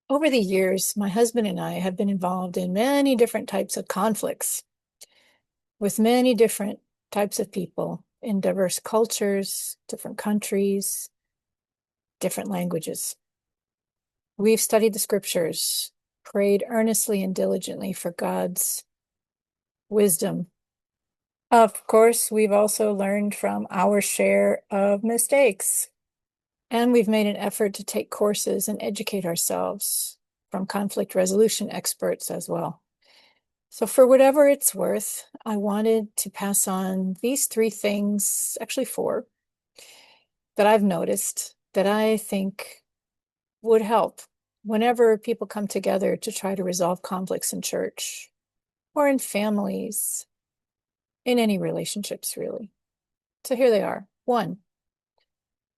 Over the years, my husband and I have been involved in many different types of conflicts with many different types of people in diverse cultures, different countries, different languages. We've studied the scriptures, prayed earnestly and diligently for God's wisdom. Of course, we've also learned from our share of mistakes, and we've made an effort to take courses and educate ourselves from conflict resolution experts as well. So for whatever it's worth, I wanted to pass on these three things, actually four, that I've noticed that I think would help whenever people come together to try to resolve conflicts in church or in families, in any relationships, really. So here they are. One,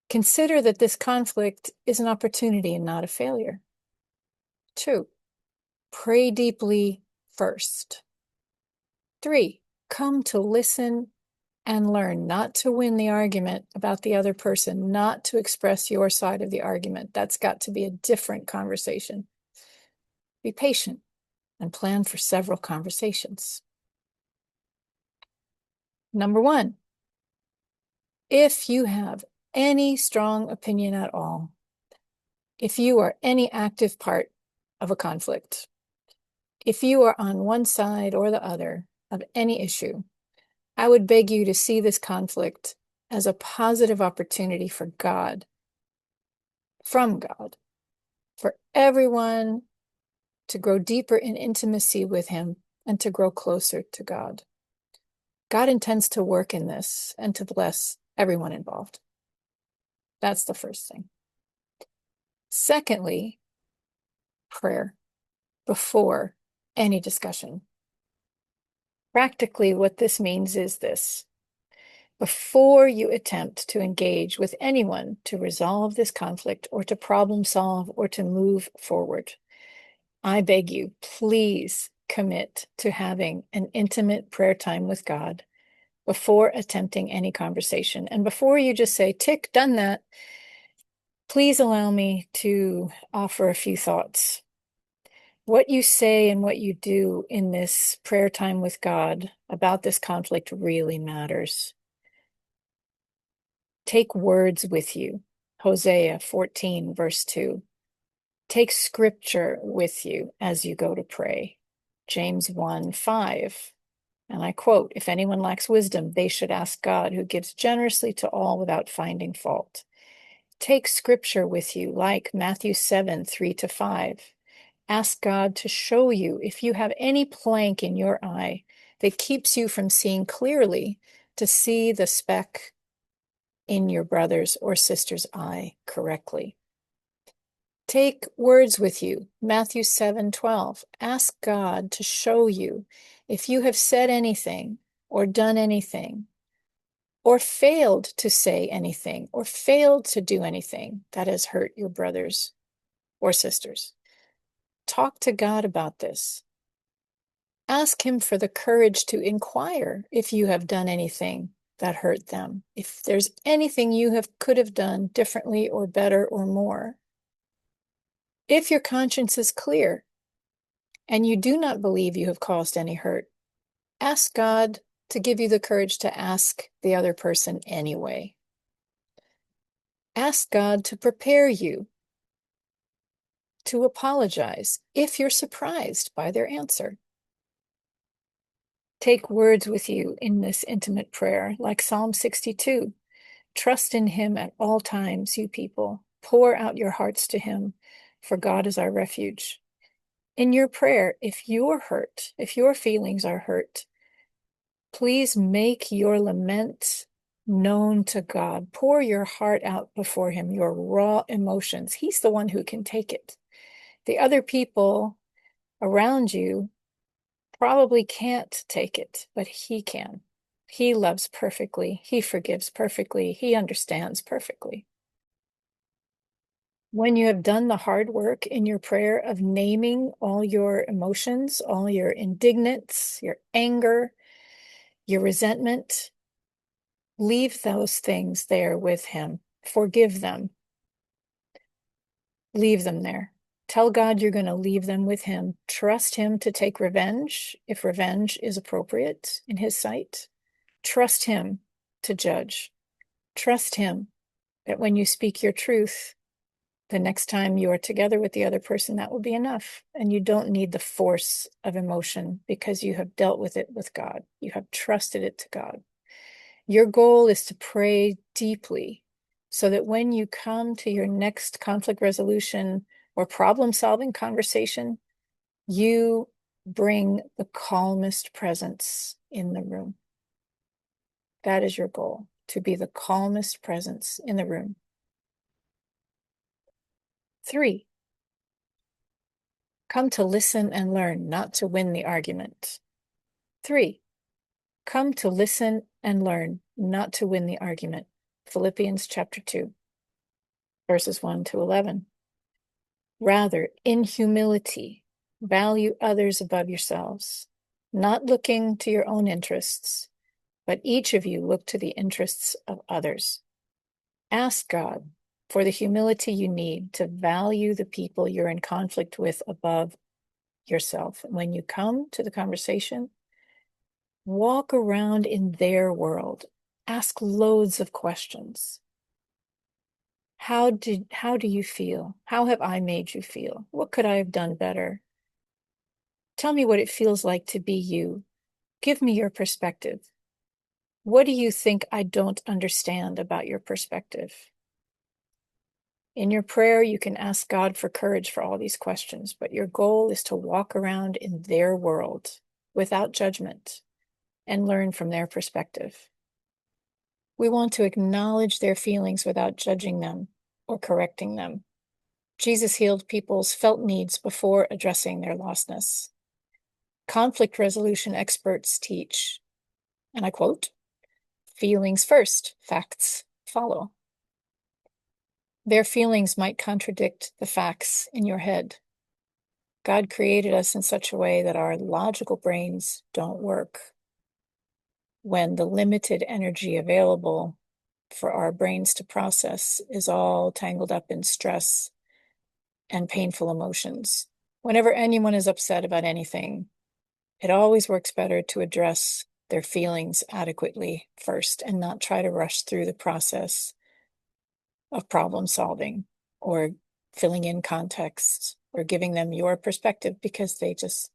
consider that this conflict is an opportunity and not a failure. Two, pray deeply first. Three, come to listen and learn not to win the argument about the other person, not to express your side of the argument. That's got to be a different conversation. Be patient and plan for several conversations. Number one, if you have any strong opinion at all, if you are any active part of a conflict, if you are on one side or the other of any issue, I would beg you to see this conflict as a positive opportunity for God, from God, for everyone to grow deeper in intimacy with Him and to grow closer to God. God intends to work in this and to bless everyone involved. That's the first thing. Secondly, prayer before any discussion. Practically, what this means is this: before you attempt to engage with anyone to resolve this conflict or to problem solve or to move forward, I beg you, please commit to having an intimate prayer time with God before attempting any conversation. And before you just say, tick, done that, please allow me to offer a few thoughts. What you say and what you do in this prayer time with God about this conflict really matters. Take words with you. Hosea 14, verse 2. Take scripture with you as you go to pray. James 1, 5. And I quote, if anyone lacks wisdom, they should ask God, who gives generously to all without finding fault. Take scripture with you, like Matthew 7, 3-5. Ask God to show you if you have any plank in your eye that keeps you from seeing clearly, to see the speck in your brother's or sister's eye correctly. Take words with you, Matthew 7:12. Ask God to show you if you have said anything or done anything or failed to say anything or failed to do anything that has hurt your brothers or sisters. Talk to God about this. Ask Him for the courage to inquire if you have done anything that hurt them, if there's anything you could have done differently or better or more. If your conscience is clear and you do not believe you have caused any hurt, ask God to give you the courage to ask the other person anyway. Ask God to prepare you to apologize if you're surprised by their answer. Take words with you in this intimate prayer, like Psalm 62. Trust in Him at all times, you people. Pour out your hearts to Him, for God is our refuge. In your prayer, if you're hurt, if your feelings are hurt, please make your lament known to God. Pour your heart out before Him, your raw emotions. He's the one who can take it. The other people around you probably can't take it, but He can. He loves perfectly. He forgives perfectly. He understands perfectly. When you have done the hard work in your prayer of naming all your emotions, all your indignance, your anger, your resentment, leave those things there with Him. Forgive them. Leave them there. Tell God you're going to leave them with him. Trust him to take revenge if revenge is appropriate in his sight. Trust him to judge. Trust him that when you speak your truth, the next time you are together with the other person, that will be enough. And you don't need the force of emotion because you have dealt with it with God. You have trusted it to God. Your goal is to pray deeply so that when you come to your next conflict resolution or problem-solving conversation, you bring the calmest presence in the room. That is your goal, to be the calmest presence in the room. 3, come to listen and learn, not to win the argument. 3, come to listen and learn, not to win the argument. Philippians chapter 2, verses 1 to 11. Rather, in humility, value others above yourselves, not looking to your own interests, but each of you look to the interests of others. Ask God for the humility you need to value the people you're in conflict with above yourself. When you come to the conversation, walk around in their world. Ask loads of questions. How do you feel? How have I made you feel? What could I have done better? Tell me what it feels like to be you. Give me your perspective. What do you think I don't understand about your perspective? In your prayer, you can ask God for courage for all these questions, but your goal is to walk around in their world without judgment and learn from their perspective. We want to acknowledge their feelings without judging them or correcting them. Jesus healed people's felt needs before addressing their lostness. Conflict resolution experts teach, and I quote, "Feelings first, facts follow." Their feelings might contradict the facts in your head. God created us in such a way that our logical brains don't work. When the limited energy available for our brains to process is all tangled up in stress and painful emotions. Whenever anyone is upset about anything, it always works better to address their feelings adequately first and not try to rush through the process of problem solving or filling in context or giving them your perspective, because they just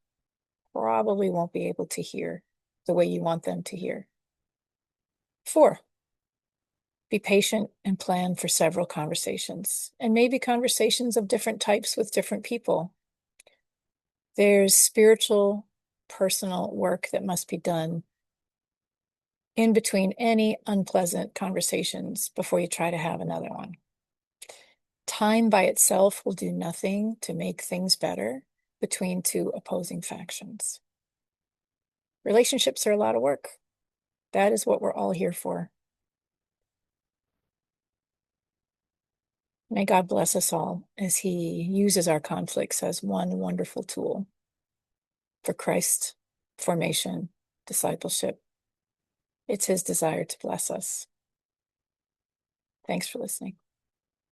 probably won't be able to hear the way you want them to hear. 4, be patient and plan for several conversations, and maybe conversations of different types with different people. There's spiritual, personal work that must be done in between any unpleasant conversations before you try to have another one. Time by itself will do nothing to make things better between two opposing factions. Relationships are a lot of work. That is what we're all here for. May God bless us all as he uses our conflicts as one wonderful tool for Christ formation, discipleship. It's his desire to bless us. Thanks for listening.